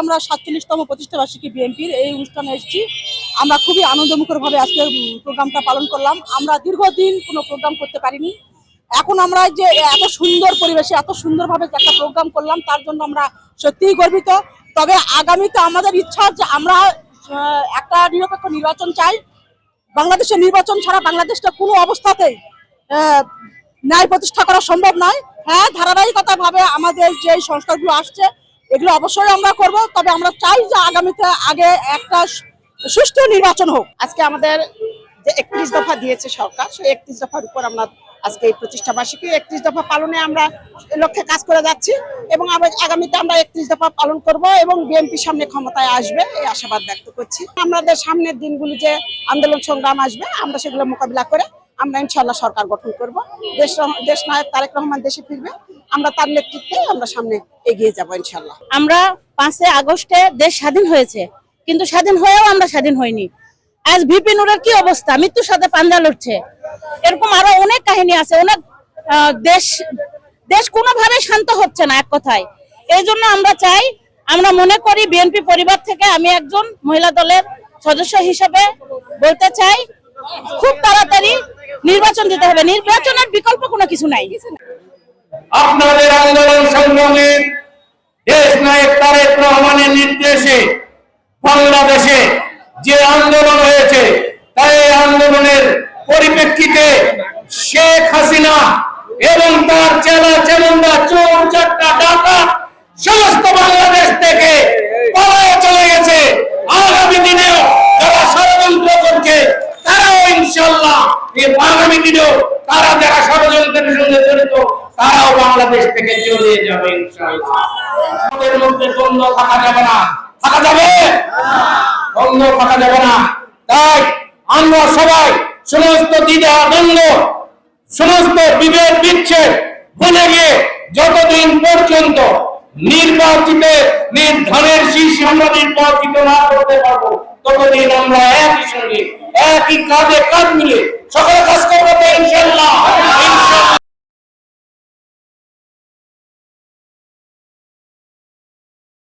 আমরা ৪৭তম প্রতিষ্ঠা বার্ষিকী বিএনপির এই অনুষ্ঠানে এসেছি। আমরা খুবই আনন্দমুখরভাবে আজকের প্রোগ্রামটা পালন করলাম। আমরা দীর্ঘদিন কোনো প্রোগ্রাম করতে পারিনি। এখন আমরা যে এত সুন্দর পরিবেশে এত সুন্দরভাবে একটা প্রোগ্রাম করলাম, তার জন্য আমরা সত্যিই গর্বিত। তবে আগামীতে আমাদের ইচ্ছা যে আমরা একটা নিরপেক্ষ নির্বাচন চাই। বাংলাদেশের নির্বাচন ছাড়া বাংলাদেশটা কোনো অবস্থাতেই ন্যায় প্রতিষ্ঠা করা সম্ভব নয়। হ্যাঁ, ধারাবাহিকতাভাবে আমাদের যে সংস্কারগুলো আসছে এগুলো অবশ্যই আমরা করব। তবে আমরা চাই যে আগামীতে আগে একটা সুষ্ঠু নির্বাচন হোক। আজকে আমাদের যে 31 দফা দিয়েছে সরকার, সেই 31 দফার উপর আমরা আজকে এই প্রতিষ্ঠা বার্ষিকী 31 দফা পালনে আমরা লক্ষ্যে কাজ করে যাচ্ছি এবং আগামীতে আমরা 31 দফা পালন করব এবং বিএনপি সামনে ক্ষমতায় আসবে এই আশাবাদ ব্যক্ত করছি। আমাদের সামনের দিনগুলি যে আন্দোলন সংগ্রাম আসবে, আমরা সেগুলো মোকাবিলা করে আমরা ইনশাআল্লাহ সরকার গঠন করব। দেশ নায়ক তারেক রহমান দেশে ফিরবে, আমরা তার নেতৃত্বে আমরা সামনে এগিয়ে যাব ইনশাআল্লাহ। আমরা 5 আগস্টে দেশ স্বাধীন হয়েছে, কিন্তু স্বাধীন হয়েও আমরা স্বাধীন হইনি। আজ ভিপি নুরের কি অবস্থা, মৃত্যুর সাথে পাঞ্জা লড়ছে। এরকম আরো অনেক কাহিনী আছে। অনেক দেশ কোনোভাবে শান্ত হচ্ছে না এক কথায়। এই জন্য আমরা চাই, আমরা মনে করি বিএনপি পরিবার থেকে আমি একজন মহিলা দলের সদস্য হিসেবে বলতে চাই, খুব তাড়াতাড়ি নির্বাচন দিতে হবে। নির্বাচনের বিকল্প কোনো কিছু নাই। আপনাদের আন্দোলন সংগ্রামে দেশ নায়ক তারেক রহমানের নির্দেশে বাংলাদেশে যে আন্দোলন হয়েছে, তাই এই আন্দোলনের পরিপ্রেক্ষিতে শেখ হাসিনা এবং তার চেলা চেমুন্ডা চোর চারটা ডাকাত সমস্ত বাংলাদেশ থেকে পালায়ে চলে গেছে। আগামী দিনেও যারা ষড়যন্ত্র করছে তারাও ইনশাআল্লাহ আগামী দিনেও তারা যারা ষড়যন্ত্রের সঙ্গে জড়িত তারাও বাংলাদেশ থেকে চলে যাবে ইনশাআল্লাহ। আমাদের মধ্যে দ্বন্দ্ব থাকা যাবে না। থাকা যাবে? দ্বন্দ্ব থাকা যাবে না। তাই আমরা সবাই সমস্ত দ্বিধা দ্বন্দ্ব, সমস্ত বিভেদ বিচ্ছেদ ভুলে গিয়ে যতদিন পর্যন্ত ধানের শীষ আমরা নির্বাচিত না করতে পারবো, ততদিন আমরা একই সঙ্গে একই কাঁধে কাঁধ মিলে সকলে কাজ